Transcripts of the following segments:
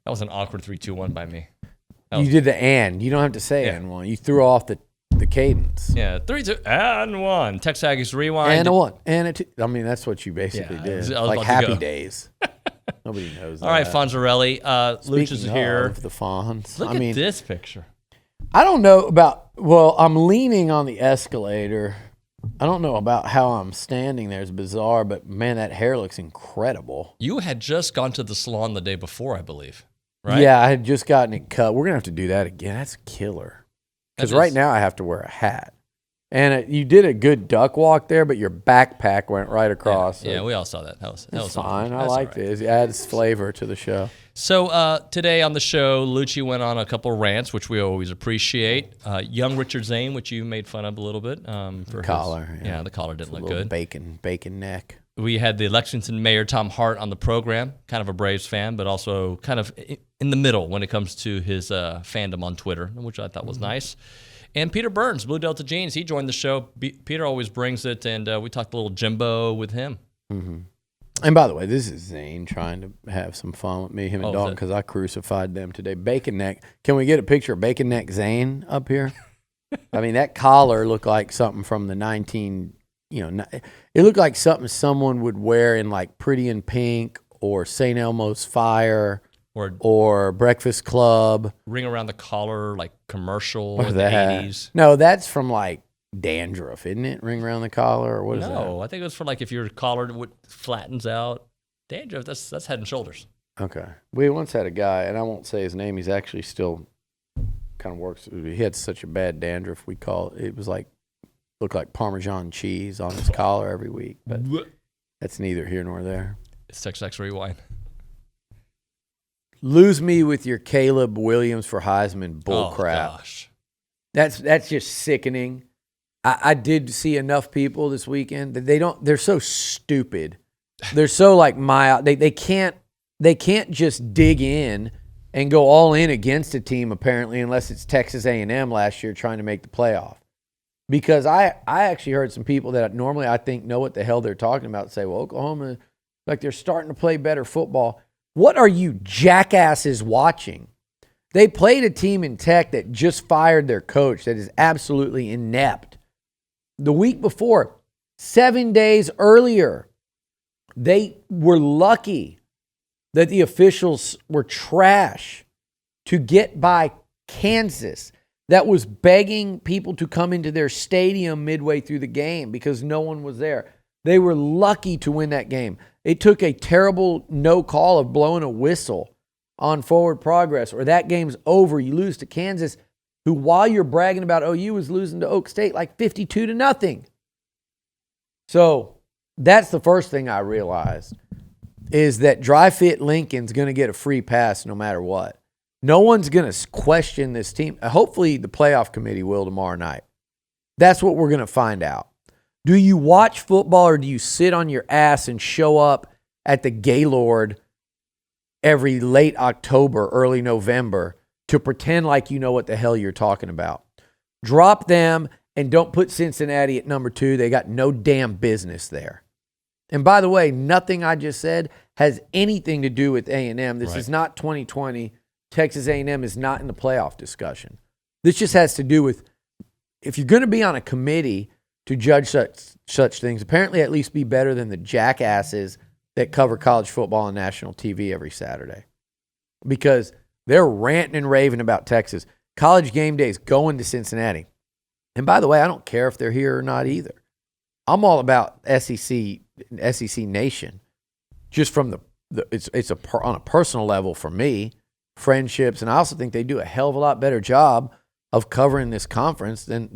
That was an awkward 3-2-1 by me. You did the and. You don't have to say and one. You threw off the cadence. Yeah, 3-2 and 1. TexAgs rewind. And a 1 and a 2. I mean, that's what you basically did. Like Happy Days. Nobody knows that. All right, Fonzarelli. Luch is here. Of the Fonz. Look at this picture. I don't know about, well, I'm leaning on the escalator. I don't know about how I'm standing there. It's bizarre, but man, that hair looks incredible. You had just gone to the salon the day before, I believe, right? Yeah, I had just gotten it cut. We're going to have to do that again. That's killer. Because right now I have to wear a hat. And you did a good duck walk there, but your backpack went right across. Yeah, we all saw that. That was fine. I like this. It adds flavor to the show. So today on the show, Liucci went on a couple of rants, which we always appreciate. Young Richard Zane, which you made fun of a little bit. For collar. Yeah, the collar didn't look good. Bacon neck. We had the Lexington Mayor, Tom Hart, on the program, kind of a Braves fan, but also kind of in the middle when it comes to his fandom on Twitter, which I thought was nice. And Peter Burns, Blue Delta Jeans, he joined the show. Peter always brings it, and we talked a little Jimbo with him. Mm-hmm. And by the way, this is Zane trying to have some fun with me, him and Dalton, because I crucified them today. Bacon neck. Can we get a picture of Bacon neck Zane up here? I mean, that collar looked like something from the it looked like something someone would wear in like Pretty in Pink or St. Elmo's Fire or Breakfast Club. Ring around the collar, like commercial in the 80s. No, that's from like dandruff, isn't it? Ring around the collar, or what is that? No, I think it was for like if your collar flattens out. Dandruff, that's Head and Shoulders. Okay. We once had a guy, and I won't say his name. He's actually still kind of works. He had such a bad dandruff. It was like, looked like Parmesan cheese on his collar every week. But that's neither here nor there. It's TexAgs Rewind. Lose me with your Caleb Williams for Heisman bullcrap. Oh, gosh. That's just sickening. I did see enough people this weekend that they're so stupid. They're so like they can't just dig in and go all in against a team apparently unless it's Texas A&M last year trying to make the playoff. Because I actually heard some people that normally I think know what the hell they're talking about say, well, Oklahoma, like they're starting to play better football. What are you jackasses watching? They played a team in Tech that just fired their coach that is absolutely inept. The week before, 7 days earlier, they were lucky that the officials were trash to get by Kansas that was begging people to come into their stadium midway through the game because no one was there. They were lucky to win that game. It took a terrible no call of blowing a whistle on forward progress, or that game's over. You lose to Kansas, who, while you're bragging about OU, was losing to Oak State like 52-0. So that's the first thing I realized, is that dry fit Lincoln's going to get a free pass no matter what. No one's going to question this team. Hopefully the playoff committee will tomorrow night. That's what we're going to find out. Do you watch football or do you sit on your ass and show up at the Gaylord every late October, early November to pretend like you know what the hell you're talking about? Drop them and don't put Cincinnati at number 2. They got no damn business there. And by the way, nothing I just said has anything to do with A&M. This is not 2020. Texas A&M is not in the playoff discussion. This just has to do with, if you're going to be on a committee to judge such things, apparently at least be better than the jackasses that cover college football on national TV every Saturday. Because they're ranting and raving about Texas. College game day is going to Cincinnati. And by the way, I don't care if they're here or not either. I'm all about SEC Nation. Just from on a personal level for me, friendships, and I also think they do a hell of a lot better job of covering this conference than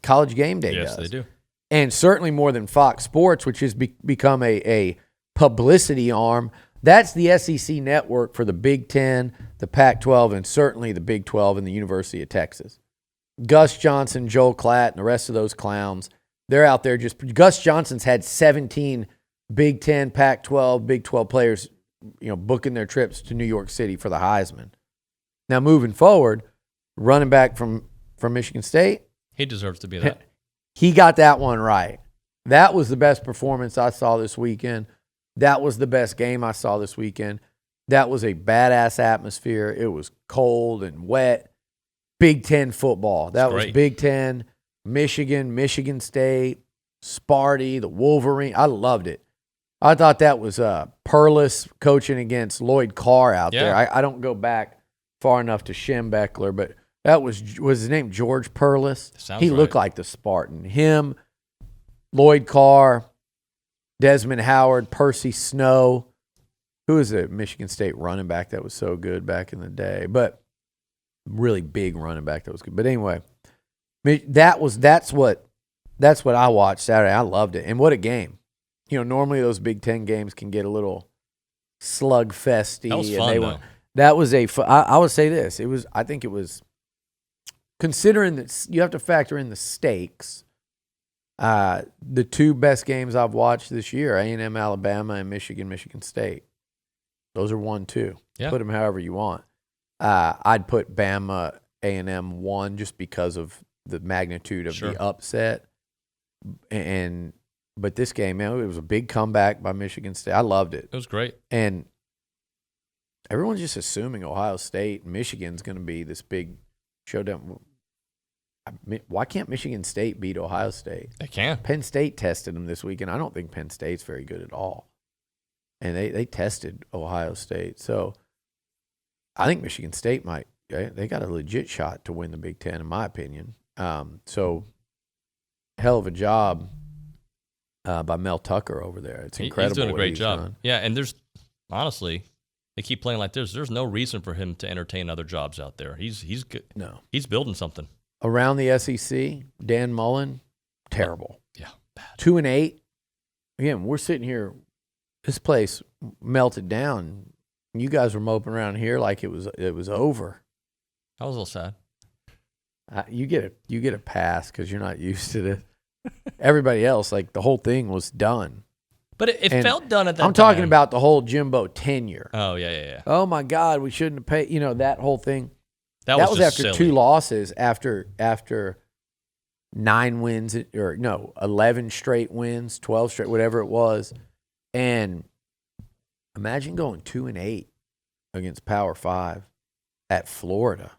College Game Day does. Yes, they do. And certainly more than Fox Sports, which has become a publicity arm. That's the SEC network for the Big Ten, the Pac-12, and certainly the Big 12 and the University of Texas. Gus Johnson, Joel Klatt, and the rest of those clowns, they're out there Gus Johnson's had 17 Big Ten, Pac-12, Big 12 players, booking their trips to New York City for the Heisman. Now, moving forward, running back from Michigan State. He deserves to be that. He got that one right. That was the best performance I saw this weekend. That was the best game I saw this weekend. That was a badass atmosphere. It was cold and wet. Big Ten football. That was Big Ten, Michigan, Michigan State, Sparty, the Wolverine. I loved it. I thought that was Perlis coaching against Lloyd Carr out there. I don't go back far enough to Schembechler, but that was his name George Perlis? He looked like the Spartan. Him, Lloyd Carr, Desmond Howard, Percy Snow. Who was a Michigan State running back that was so good back in the day? But really big running back that was good. But anyway, that's what I watched Saturday. I loved it. And what a game. Normally those Big Ten games can get a little slugfesty. That was fun, though. I would say this. I think it was, considering that you have to factor in the stakes, the two best games I've watched this year, A&M, Alabama, and Michigan, Michigan State. Those are 1-2. Yeah. Put them however you want. I'd put Bama, A&M 1 just because of the magnitude of the upset. But this game, man, it was a big comeback by Michigan State. I loved it. It was great. And everyone's just assuming Ohio State and Michigan's going to be this big showdown. Why can't Michigan State beat Ohio State? They can. Penn State tested them this week, and I don't think Penn State's very good at all. And they tested Ohio State. So I think Michigan State they got a legit shot to win the Big Ten, in my opinion. So hell of a job by Mel Tucker over there. It's incredible. He's doing a great job. Done. Yeah, and honestly, they keep playing like this. There's no reason for him to entertain other jobs out there. He's good. No. He's building something. Around the SEC, Dan Mullen, terrible. Yeah, bad. 2-8. Again, we're sitting here. This place melted down. You guys were moping around here like it was over. I was a little sad. You get a pass because you're not used to it. Everybody else, like the whole thing was done. But it felt done at that time. I'm talking about the whole Jimbo tenure. Oh, yeah. Oh, my God, we shouldn't have paid. That whole thing. That was after silly. 2 losses, after 9 wins, 11 straight wins, 12 straight, whatever it was. And imagine going 2-8 against Power 5 at Florida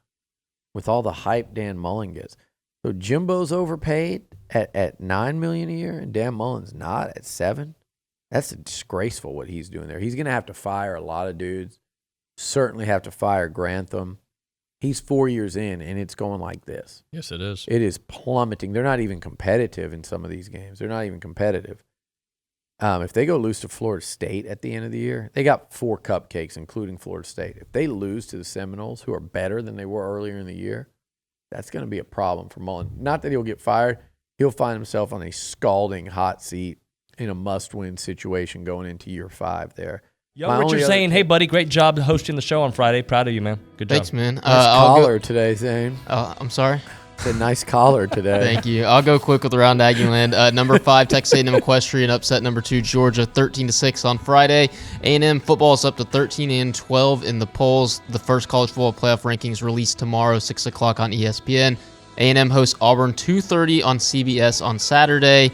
with all the hype Dan Mullen gets. So Jimbo's overpaid at $9 million a year, and Dan Mullen's not at $7 million. That's disgraceful what he's doing there. He's going to have to fire a lot of dudes. Certainly have to fire Grantham. He's 4 years in, and it's going like this. Yes, it is. It is plummeting. They're not even competitive in some of these games. They're not even competitive. If they go lose to Florida State at the end of the year, they got 4 cupcakes, including Florida State. If they lose to the Seminoles, who are better than they were earlier in the year, that's going to be a problem for Mullen. Not that he'll get fired. He'll find himself on a scalding hot seat in a must-win situation going into year 5 there. Yo, Richard saying, hey, buddy, great job hosting the show on Friday. Proud of you, man. Good job. Thanks, man. Nice collar today, Zane. I'm sorry? It's a nice collar today. Thank you. I'll go quick with around Aggieland. Number 5, Texas A&M Equestrian upset number 2, Georgia, 13-6 on Friday. A&M football is up to 13-12 in the polls. The first college football playoff rankings released tomorrow, 6 o'clock on ESPN. A&M hosts Auburn 2:30 on CBS on Saturday.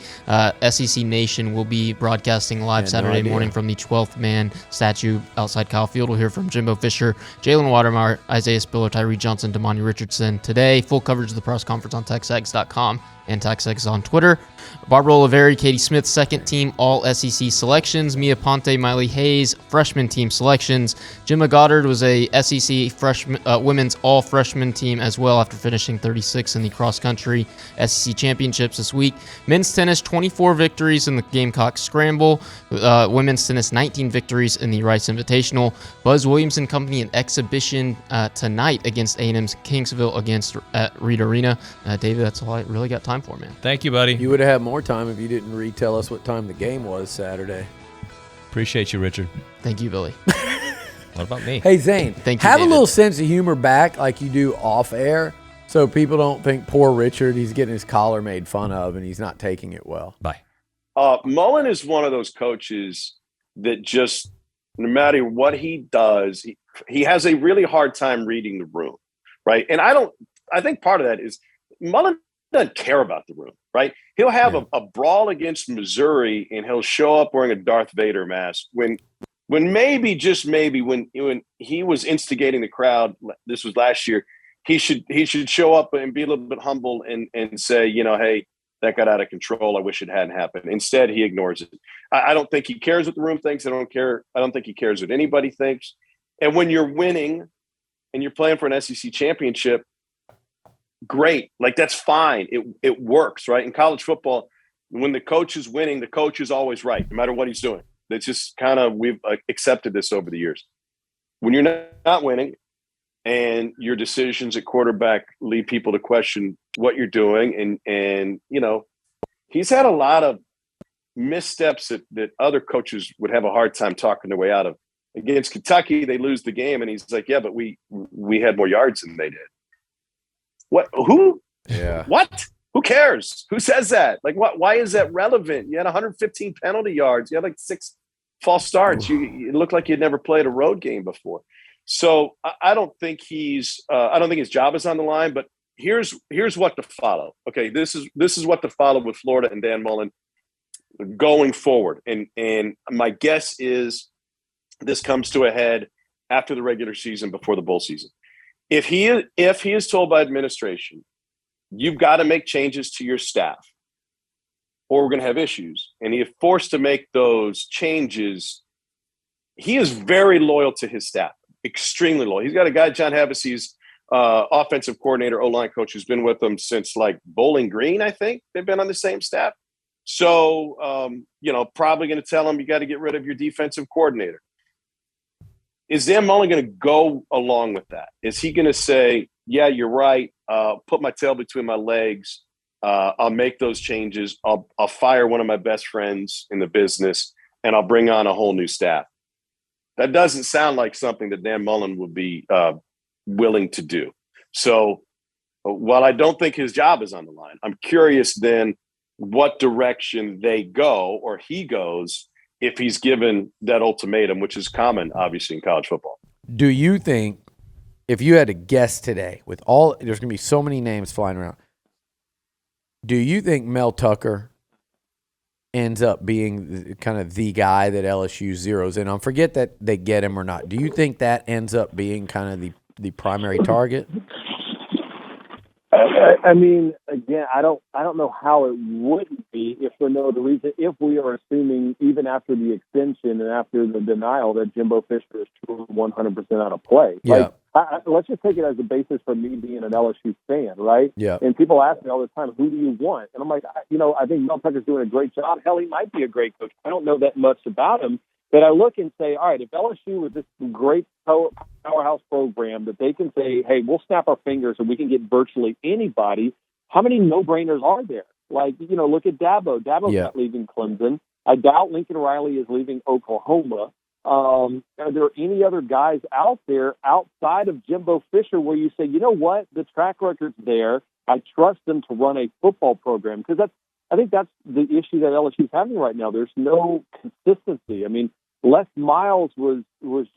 SEC Nation will be broadcasting live Saturday morning from the 12th man statue outside Kyle Field. We'll hear from Jimbo Fisher, Jalen Watermeyer, Isaiah Spiller, Tyree Johnson, Damani Richardson today. Full coverage of the press conference on TexAgs.com and TexAgs on Twitter. Barbara Oliveri, Katie Smith, second team All-SEC selections. Mia Ponte, Miley Hayes, freshman team selections. Gemma Goddard was a SEC freshman, women's all-freshman team as well after finishing 36 in the cross-country SEC championships this week. Men's tennis, 24 victories in the Gamecock Scramble. Women's tennis, 19 victories in the Rice Invitational. Buzz Williams and company an exhibition tonight against A&M's Kingsville at Reed Arena. David, that's all I really got time for, man. Thank you, buddy. You would have had more time if you didn't retell us what time the game was Saturday. Appreciate you, Richard. Thank you, Billy. What about me? Hey, Zane, Thank you, have David. a little sense of humor back like you do off air so people don't think poor Richard, he's getting his collar made fun of and he's not taking it well. Bye. Mullen is one of those coaches that just, no matter what he does, he has a really hard time reading the room, right? And I think part of that is Mullen doesn't care about the room, right? He'll have a brawl against Missouri and he'll show up wearing a Darth Vader mask when when maybe, just maybe, when he was instigating the crowd, this was last year, he should show up and be a little bit humble and say, hey, that got out of control. I wish it hadn't happened. Instead, he ignores it. I don't think he cares what the room thinks. I don't think he cares what anybody thinks. And when you're winning and you're playing for an SEC championship, great. Like, that's fine. It works, right? In college football, when the coach is winning, the coach is always right, no matter what he's doing. That's just kind of, we've accepted this over the years. When you're not winning and your decisions at quarterback lead people to question what you're doing, and he's had a lot of missteps that other coaches would have a hard time talking their way out of. Against Kentucky, they lose the game, and he's like, yeah, but we had more yards than they did. What? Who? Yeah. What? Who cares? Who says that? Like, what? Why is that relevant? You had 115 penalty yards. You had like 6 false starts. You looked like you'd never played a road game before. So I don't think I don't think his job is on the line. But here's what to follow. Okay, this is what to follow with Florida and Dan Mullen going forward. And my guess is this comes to a head after the regular season, before the bowl season. If he is told by administration, you've got to make changes to your staff or we're going to have issues, and he is forced to make those changes, he is very loyal to his staff, extremely loyal. He's got a guy, John Havase's offensive coordinator, O-line coach, who's been with them since like Bowling Green, I think. They've been on the same staff. So, probably going to tell him you got to get rid of your defensive coordinator. Is Dan Mullen going to go along with that? Is he going to say, yeah, you're right, put my tail between my legs, I'll make those changes, I'll fire one of my best friends in the business, and I'll bring on a whole new staff? That doesn't sound like something that Dan Mullen would be willing to do. So while I don't think his job is on the line, I'm curious then what direction they go, or he goes, if he's given that ultimatum, which is common, obviously, in college football. Do you think, if you had to guess today, with all, there's going to be so many names flying around, do you think Mel Tucker ends up being kind of the guy that LSU zeroes in on? Forget that they get him or not. Do you think that ends up being kind of the primary target? I mean, again, I don't know how it wouldn't be if for no other reason, if we are assuming even after the extension and after the denial that Jimbo Fisher is 100% out of play. Yeah. Like, let's just take it as a basis for me being an LSU fan, right? Yeah. And people ask me all the time, who do you want? And I'm like, I think Mel Tucker's doing a great job. Hell, he might be a great coach. I don't know that much about him. But I look and say, all right, if LSU was this great powerhouse program that they can say, hey, we'll snap our fingers and we can get virtually anybody, how many no-brainers are there? Like, look at Dabo. Dabo's not leaving Clemson. I doubt Lincoln Riley is leaving Oklahoma. Are there any other guys out there outside of Jimbo Fisher where you say, you know what, the track record's there, I trust them to run a football program? Because I think that's the issue that LSU's having right now. There's no consistency. I mean, Les Miles was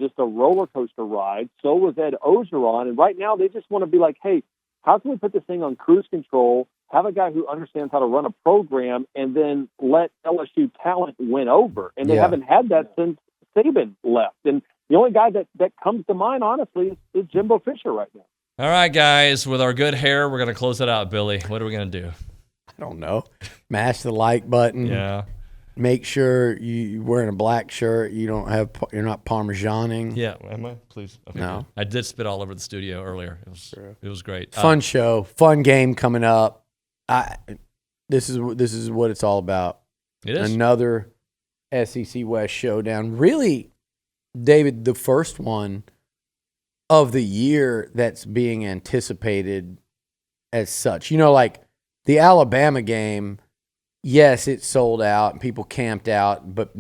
just a roller coaster ride. So was Ed Ogeron. And right now they just want to be like, hey, how can we put this thing on cruise control, have a guy who understands how to run a program, and then let LSU talent win over? And they haven't had that since Saban left. And the only guy that comes to mind, honestly, is Jimbo Fisher right now. All right, guys, with our good hair, we're going to close it out, Billy. What are we going to do? I don't know. Mash the like button. Yeah. Make sure you're wearing a black shirt. You're not Parmesaning. Yeah, am I? Please. Okay, no. Good. I did spit all over the studio earlier. It was great. Fun show, fun game coming up. This is what it's all about. It is another SEC West showdown. Really, David, the first one of the year that's being anticipated as such. Like the Alabama game. Yes, it sold out and people camped out, but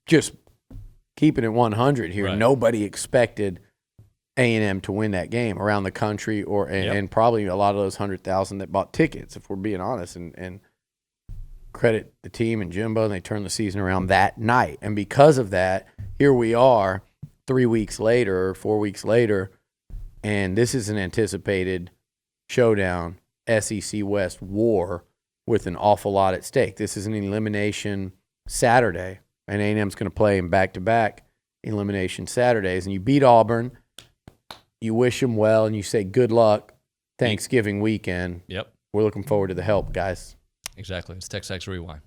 just keeping it 100 here, right. Nobody expected A&M to win that game around the country, and probably a lot of those 100,000 that bought tickets, if we're being honest, and credit the team and Jimbo, and they turned the season around that night. And because of that, here we are 3 weeks later or 4 weeks later, and this is an anticipated showdown, SEC West war, with an awful lot at stake. This is an elimination Saturday and A&M's going to play in back-to-back elimination Saturdays, and you beat Auburn, you wish them well, and you say good luck Thanksgiving weekend. Yep. We're looking forward to the help, guys. Exactly. It's TexAgs Rewind.